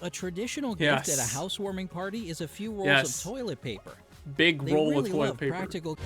A traditional gift Yes. at a housewarming party is a few rolls Yes. of toilet paper. Big They roll really of toilet love paper. practical.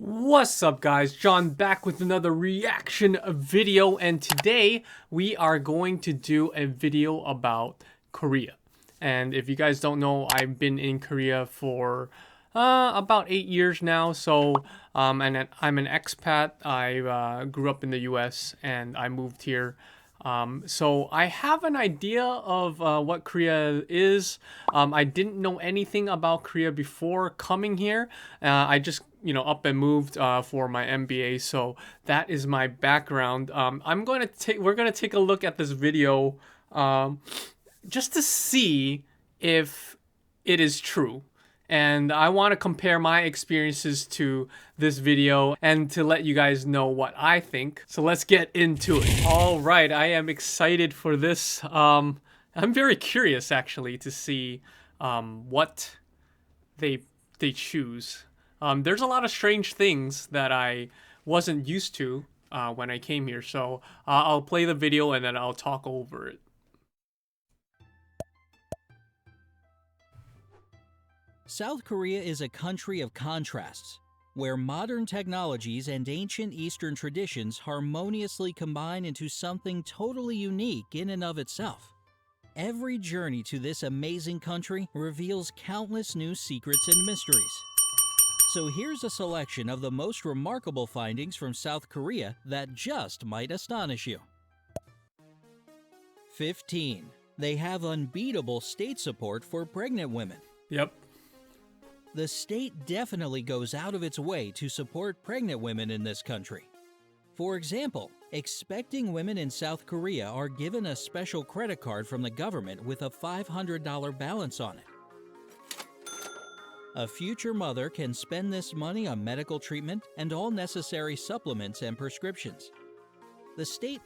What's up, guys? John back with another reaction video, and today we are going to do a video about Korea. And if you guys don't know, I've been in Korea for about 8 years now. So and I'm an expat. I grew up in the US and I moved here. So I have an idea of what Korea is. I didn't know anything about Korea before coming here. I just up and moved for my MBA. So that is my background. We're gonna take a look at this video just to see if it is true. And I want to compare my experiences to this video and to let you guys know what I think. So let's get into it. All right, I am excited for this. I'm very curious actually to see what they choose. There's a lot of strange things that I wasn't used to when I came here. So I'll play the video and then I'll talk over it. South Korea is a country of contrasts, where modern technologies and ancient Eastern traditions harmoniously combine into something totally unique in and of itself. Every journey to this amazing country reveals countless new secrets and mysteries. So here's a selection of the most remarkable findings from South Korea that just might astonish you. 15. They have unbeatable state support for pregnant women. Yep. The state definitely goes out of its way to support pregnant women in this country. For example, expecting women in South Korea are given a special credit card from the government with a $500 balance on it. A future mother can spend this money on medical treatment and all necessary supplements and prescriptions. The state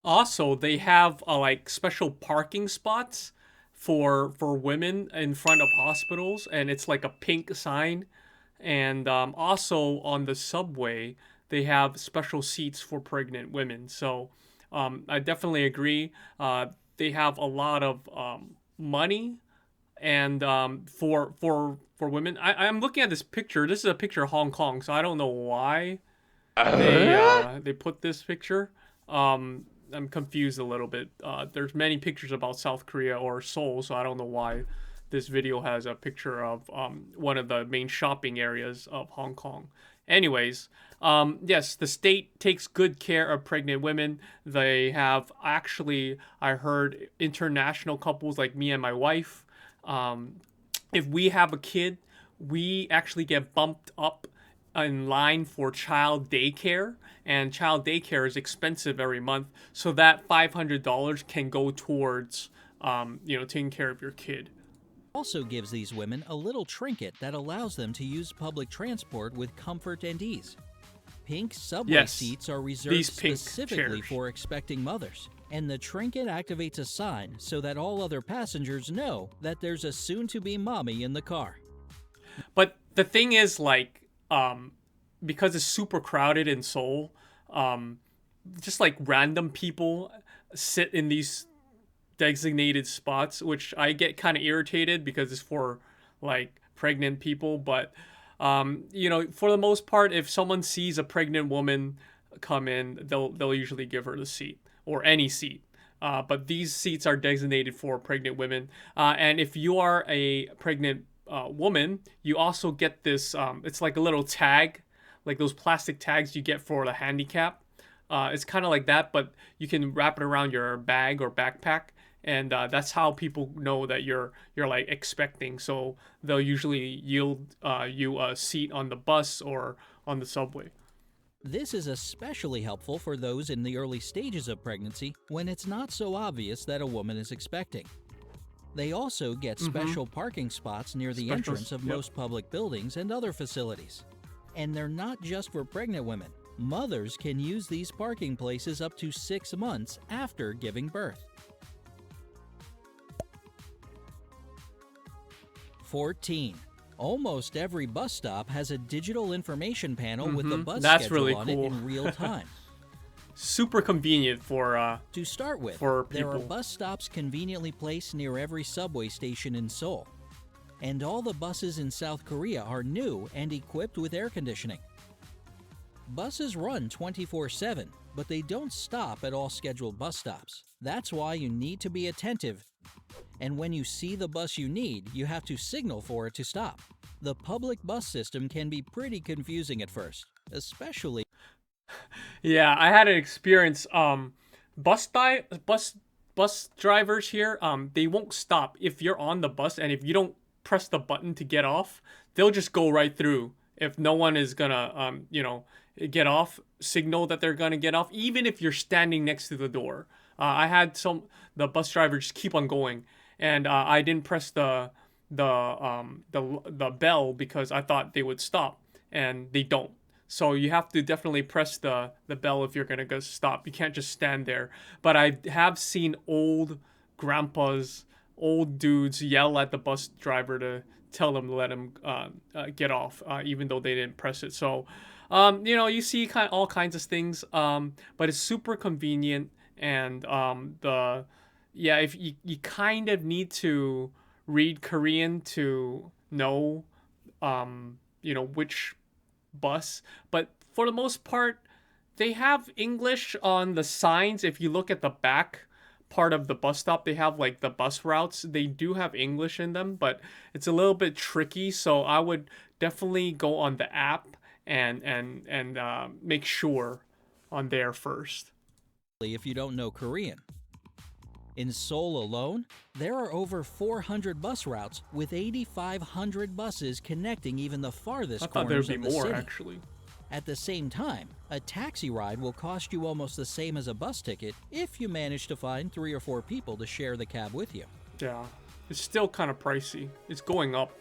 also they have like special parking spots for women in front of hospitals, and it's like a pink sign. And also on the subway they have special seats for pregnant women. So I definitely agree. They have a lot of money, and for women. I'm looking at this picture. This is a picture of Hong Kong, so I don't know why they put this picture. I'm confused a little bit. There's many pictures about South Korea or Seoul, so I don't know why this video has a picture of one of the main shopping areas of Hong Kong. Anyways, yes, the state takes good care of pregnant women. They have actually, I heard, international couples like me and my wife. If we have a kid, we actually get bumped up in line for child daycare, and child daycare is expensive every month, so that $500 can go towards taking care of your kid. also gives these women a little trinket that allows them to use public transport with comfort and ease. Pink subway seats are reserved specifically for expecting mothers, and the trinket activates a sign so that all other passengers know that there's a soon-to-be mommy in the car. But the thing is, like, because it's super crowded in Seoul, just like random people sit in these designated spots, which I get kind of irritated because it's for like pregnant people. But for the most part, if someone sees a pregnant woman come in, they'll usually give her the seat or any seat. But these seats are designated for pregnant women, and if you are a pregnant woman, you also get this. It's like a little tag, like those plastic tags you get for the handicap. It's kind of like that, but you can wrap it around your bag or backpack, and that's how people know that you're like expecting. So they'll usually yield you a seat on the bus or on the subway. This is especially helpful for those in the early stages of pregnancy when it's not so obvious that a woman is expecting. They also get special parking spots near the entrance of most public buildings and other facilities. And they're not just for pregnant women. Mothers can use these parking places up to 6 months after giving birth. 14. Almost every bus stop has a digital information panel with the bus That's schedule really on cool. it in real time. Super convenient for To start with, for there are people. bus stops conveniently placed near every subway station in Seoul. And all the buses in South Korea are new and equipped with air conditioning. Buses run 24/7, but they don't stop at all scheduled bus stops. That's why you need to be attentive. And when you see the bus you need, you have to signal for it to stop. The public bus system can be pretty confusing at first, especially Yeah, I had an experience. Bus drivers here, they won't stop if you're on the bus, and if you don't press the button to get off, they'll just go right through. If no one is gonna, get off, signal that they're gonna get off, even if you're standing next to the door. I had the bus driver just keep on going, and I didn't press the bell because I thought they would stop, and they don't. So you have to definitely press the bell if you're gonna go stop. You can't just stand there. But I have seen old grandpas, old dudes yell at the bus driver to tell them to let him get off, even though they didn't press it. So, you see all kinds of things. But it's super convenient, and if you kind of need to read Korean to know, which bus, but for the most part they have English on the signs. If you look at the back part of the bus stop, they have like the bus routes, they do have English in them, but it's a little bit tricky. So I would definitely go on the app and make sure on there first. if you don't know Korean. In Seoul alone, there are over 400 bus routes with 8,500 buses connecting even the farthest I thought there would corners be of the more city. actually. At the same time, a taxi ride will cost you almost the same as a bus ticket if you manage to find 3 or 4 people to share the cab with you. Yeah, it's still kind of pricey. It's going up.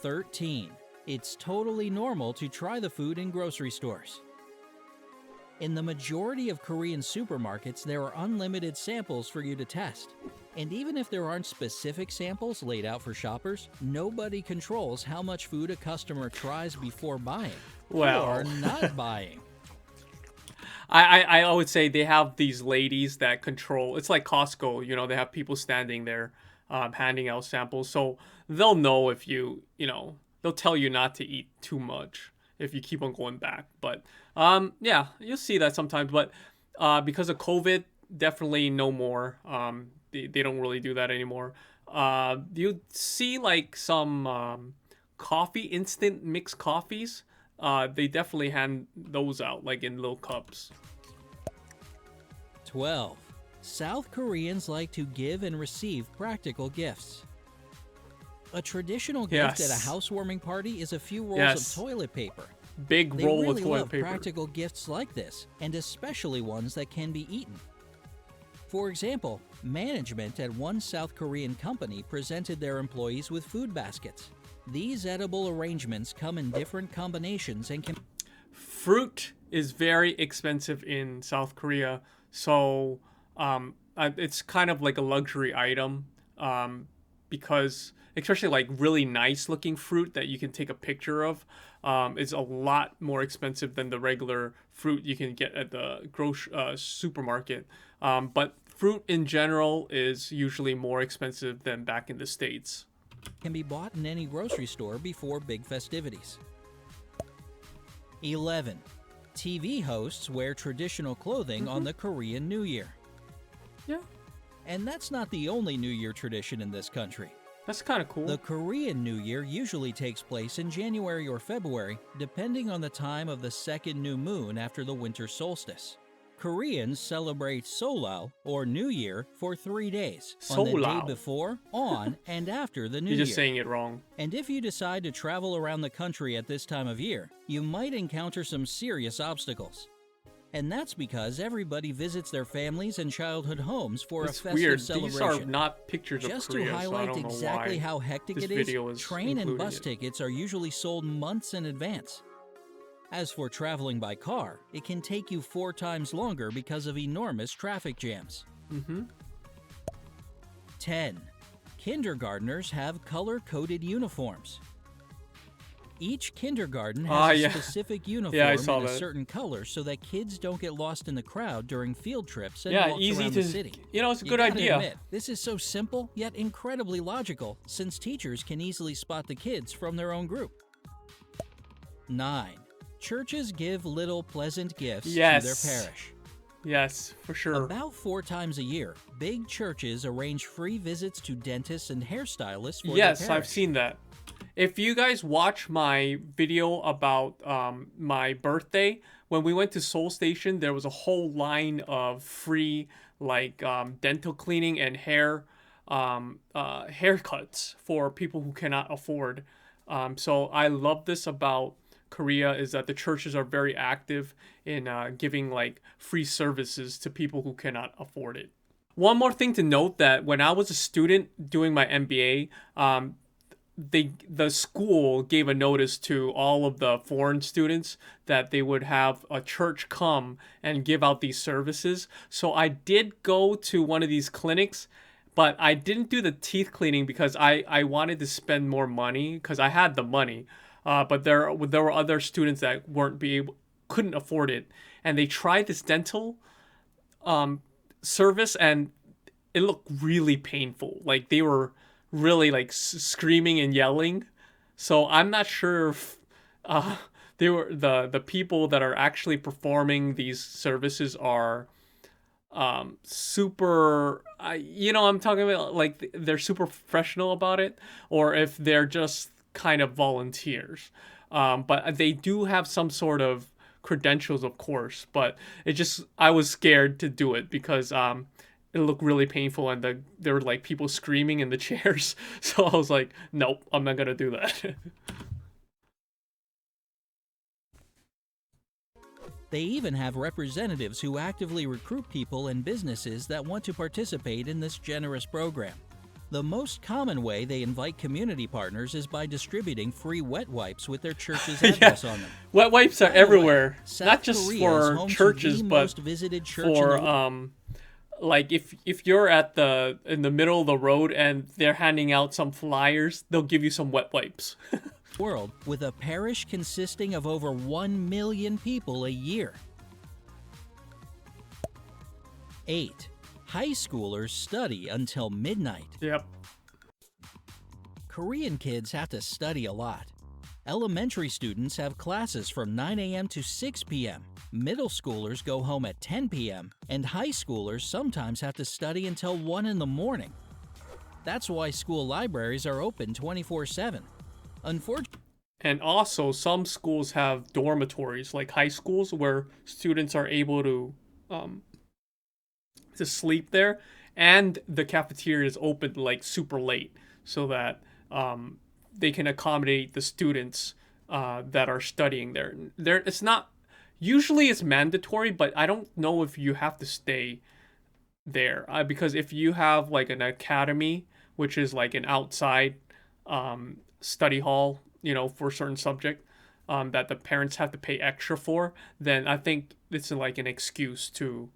13. It's totally normal to try the food in grocery stores. In the majority of Korean supermarkets, there are unlimited samples for you to test. And even if there aren't specific samples laid out for shoppers, nobody controls how much food a customer tries before buying Well. or not buying. I would say they have these ladies that control. It's like Costco, they have people standing there handing out samples. So they'll know if they'll tell you not to eat too much if you keep on going back. But you'll see that sometimes. But because of COVID, definitely no more. They don't really do that anymore. You see like some instant mixed coffees. They definitely hand those out like in little cups. 12. South Koreans like to give and receive practical gifts. A traditional gift at a Yes. housewarming party is a few rolls Yes. of toilet paper. Big They roll really of toilet love paper. practical gifts like this, and especially ones that can be eaten. For example, management at one South Korean company presented their employees with food baskets. These edible arrangements come in different combinations and can Fruit is very expensive in South Korea, so it's kind of like a luxury item, because especially like really nice looking fruit that you can take a picture of is a lot more expensive than the regular fruit you can get at the supermarket. But fruit in general is usually more expensive than back in the States. be bought in any grocery store before big festivities. 11. TV hosts wear traditional clothing on the Korean New Year. Yeah, And that's not the only New Year tradition in this country. that's kind of cool. The Korean New Year usually takes place in January or February, depending on the time of the second new moon after the winter solstice. Koreans celebrate Seollal, or New Year, for 3 days, on the day Seollal. before, on, and after the New You're Year. just saying it wrong. And if you decide to travel around the country at this time of year, you might encounter some serious obstacles. And that's because everybody visits their families and childhood homes for It's a festive weird. celebration. These are not pictures of Just Korea, to so I highlight don't know exactly why how hectic this it is, video is train and including bus it. tickets are usually sold months in advance. As for traveling by car, it can take you 4 times longer because of enormous traffic jams. 10. Kindergartners have color-coded uniforms. Each kindergarten has a specific uniform in a certain color so that kids don't get lost in the crowd during field trips and walks around the city. It's a good idea. Admit, this is so simple yet incredibly logical since teachers can easily spot the kids from their own group. 9. Churches give little pleasant gifts to their parish. Yes, for sure. About 4 times a year, big churches arrange free visits to dentists and hairstylists for their parish. Yes, I've seen that. If you guys watch my video about my birthday, when we went to Seoul Station, there was a whole line of free dental cleaning and haircuts for people who cannot afford. So I love this about Korea is that the churches are very active in giving free services to people who cannot afford it. One more thing to note that when I was a student doing my MBA, the school gave a notice to all of the foreign students that they would have a church come and give out these services. So I did go to one of these clinics, but I didn't do the teeth cleaning because I wanted to spend more money because I had the money. But there were other students that couldn't afford it, and they tried this dental service, and it looked really painful. Like they were really screaming and yelling. So I'm not sure if they were the people that are actually performing these services are super. I'm talking about they're super professional about it, or if they're just kind of volunteers. But they do have some sort of credentials, of course. But I was scared to do it because it looked really painful, and there were people screaming in the chairs. So I was like, nope, I'm not gonna do that. They even have representatives who actively recruit people and businesses that want to participate in this generous program. The most common way they invite community partners is by distributing free wet wipes with their church's address on them. Wet wipes are everywhere, not just Korea for churches, but for if you're in the middle of the road and they're handing out some flyers, they'll give you some wet wipes. World with a parish consisting of over 1 million people a year. 8. High schoolers study until midnight. Yep. Korean kids have to study a lot. Elementary students have classes from 9 a.m. to 6 p.m. Middle schoolers go home at 10 p.m. And high schoolers sometimes have to study until 1 in the morning. That's why school libraries are open 24/7. Unfortunately, and also some schools have dormitories, like high schools, where students are able to sleep there, and the cafeteria is open super late so that they can accommodate the students that are studying there. It's not usually it's mandatory, but I don't know if you have to stay there because if you have an academy, which is an outside study hall, for a certain subject that the parents have to pay extra for, then I think it's an excuse to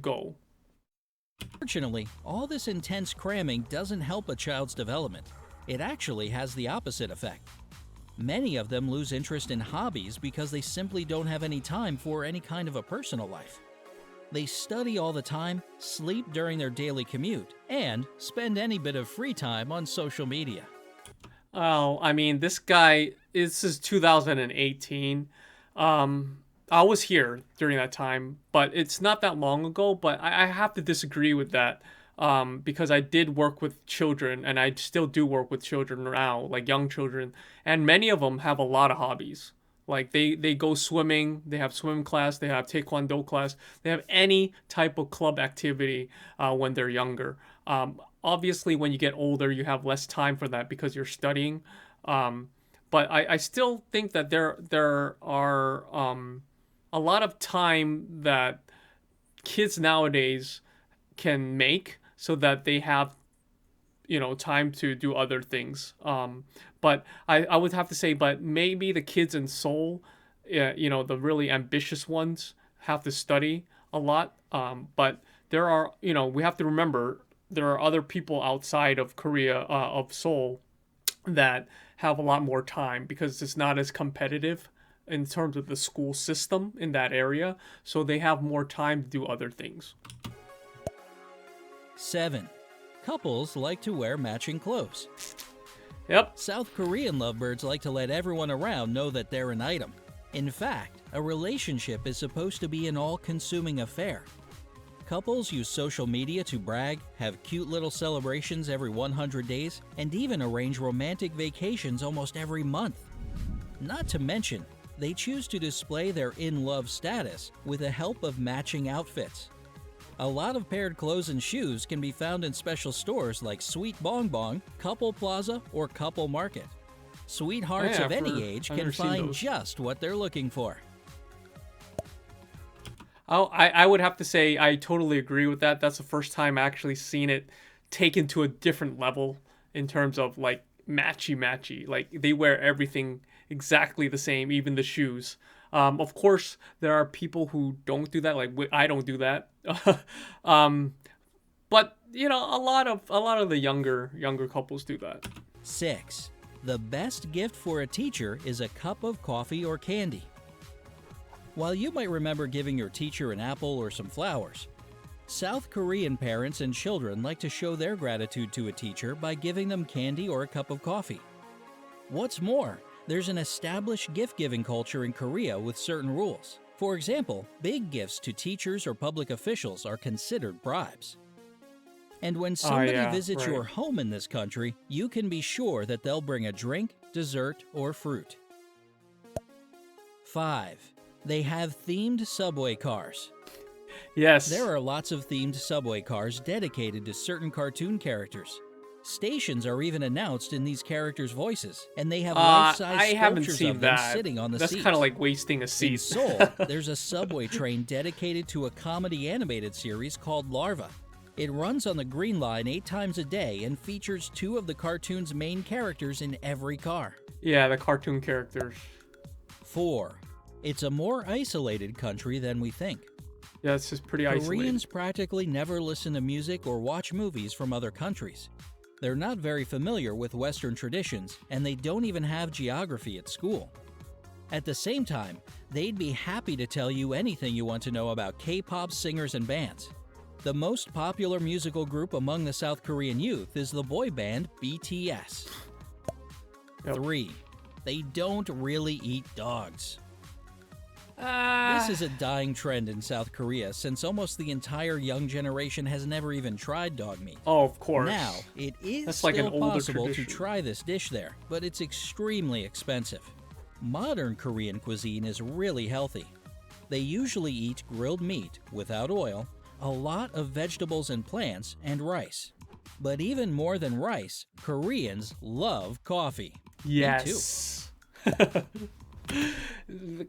go. Fortunately, all this intense cramming doesn't help a child's development. It actually has the opposite effect. Many of them lose interest in hobbies because they simply don't have any time for any kind of a personal life. They study all the time, sleep during their daily commute, and spend any bit of free time on social media. Oh, I mean, this is 2018. I was here during that time, but it's not that long ago. But I have to disagree with that because I did work with children, and I still do work with children now, young children, and many of them have a lot of hobbies. They go swimming, they have swim class, they have taekwondo class, they have any type of club activity when they're younger. Obviously, when you get older, you have less time for that because you're studying. But I still think that there are a lot of time that kids nowadays can make so that they have time to do other things. But I would have to say, but maybe the kids in Seoul, yeah, the really ambitious ones have to study a lot. But there are, we have to remember there are other people outside of Korea, of Seoul, that have a lot more time because it's not as competitive in terms of the school system in that area. So they have more time to do other things. 7. Couples like to wear matching clothes. Yep. South Korean lovebirds like to let everyone around know that they're an item. In fact, a relationship is supposed to be an all-consuming affair. Couples use social media to brag, have cute little celebrations every 100 days, and even arrange romantic vacations almost every month. Not to mention, they choose to display their in-love status with the help of matching outfits. A lot of paired clothes and shoes can be found in special stores like Sweet Bong Bong, Couple Plaza, or Couple Market. Sweethearts of any age can find just what they're looking for. Oh, I would have to say I totally agree with that. That's the first time I actually seen it taken to a different level in terms of like matchy. Like they wear everything exactly the same, even the shoes. Of course, there are people who don't do that. Like I don't do that. But a lot of the younger couples do that. 6. The best gift for a teacher is a cup of coffee or candy. While you might remember giving your teacher an apple or some flowers, South Korean parents and children like to show their gratitude to a teacher by giving them candy or a cup of coffee. What's more, there's an established gift-giving culture in Korea with certain rules. For example, big gifts to teachers or public officials are considered bribes. And when somebody visits your home in this country, you can be sure that they'll bring a drink, dessert, or fruit. 5. They have themed subway cars. Yes. There are lots of themed subway cars dedicated to certain cartoon characters. Stations are even announced in these characters' voices, and they have life-size sculptures of them sitting on the seats. That's kind of like wasting a seat. In Seoul, there's a subway train dedicated to a comedy animated series called Larva. It runs on the Green Line 8 times a day and features 2 of the cartoon's main characters in every car. Yeah, the cartoon characters. 4. It's a more isolated country than we think. Yeah, it's just pretty isolated. Koreans practically never listen to music or watch movies from other countries. They're not very familiar with Western traditions, and they don't even have geography at school. At the same time, they'd be happy to tell you anything you want to know about K-pop singers and bands. The most popular musical group among the South Korean youth is the boy band BTS. 3. They don't really eat dogs. This is a dying trend in South Korea since almost the entire young generation has never even tried dog meat. Oh, of course. Now, it is That's still like an older possible tradition. to try this dish there, but it's extremely expensive. Modern Korean cuisine is really healthy. They usually eat grilled meat without oil, a lot of vegetables and plants, and rice. But even more than rice, Koreans love coffee. Yes. Me too.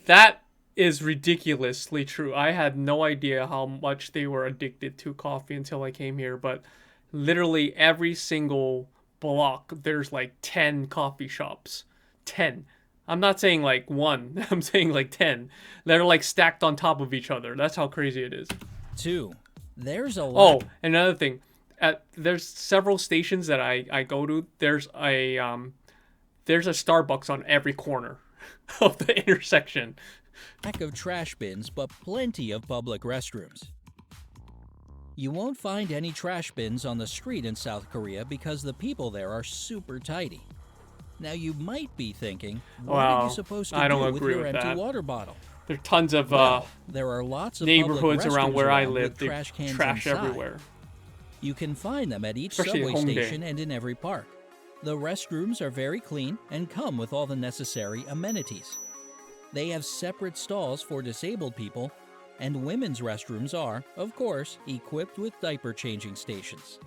That is ridiculously true. I had no idea how much they were addicted to coffee until I came here, but literally every single block, there's like 10 coffee shops. 10. I'm not saying like one, I'm saying like 10. They're like stacked on top of each other. That's how crazy it is. 2. There's a lot. Oh, another thing. There's several stations that I go to. There's a Starbucks on every corner of the intersection. Lack of trash bins, but plenty of public restrooms. You won't find any trash bins on the street in South Korea because the people there are super tidy. Now you might be thinking, what are you supposed to do with your empty water bottle? There are tons of there are lots of neighborhoods around where I live. With trash cans trash inside. Everywhere. You can find them at each Especially subway Hongdae. station and in every park. The restrooms are very clean and come with all the necessary amenities. They have separate stalls for disabled people, and women's restrooms are, of course, equipped with diaper changing stations.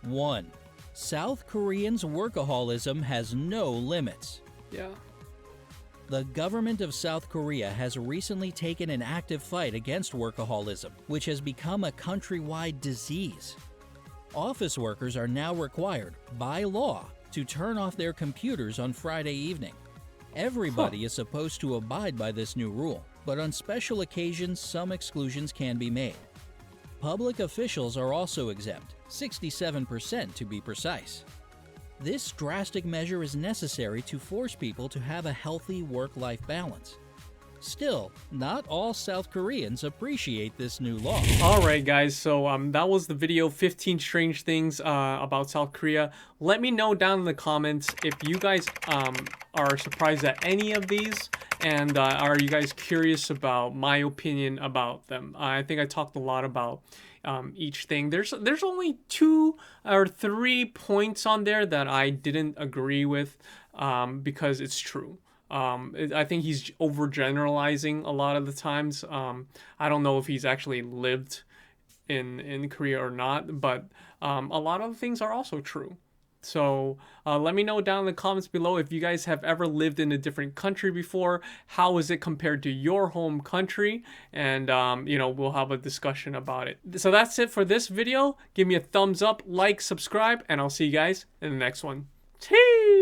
1. South Koreans' workaholism has no limits. Yeah. The government of South Korea has recently taken an active fight against workaholism, which has become a countrywide disease. Office workers are now required, by law, to turn off their computers on Friday evening. Everybody is supposed to abide by this new rule, but on special occasions some exclusions can be made. Public officials are also exempt, 67% to be precise. This drastic measure is necessary to force people to have a healthy work-life balance. Still, not all South Koreans appreciate this new law. Alright guys, so that was the video, 15 strange things about South Korea. Let me know down in the comments if you guys are surprised at any of these, and are you guys curious about my opinion about them. I think I talked a lot about each thing. There's only 2 or 3 points on there that I didn't agree with because it's true. I think he's overgeneralizing a lot of the times. I don't know if he's actually lived in Korea or not, but a lot of things are also true. So let me know down in the comments below if you guys have ever lived in a different country before. How is it compared to your home country? And, you know, we'll have a discussion about it. So that's it for this video. Give me a thumbs up, like, subscribe, and I'll see you guys in the next one. Cheers!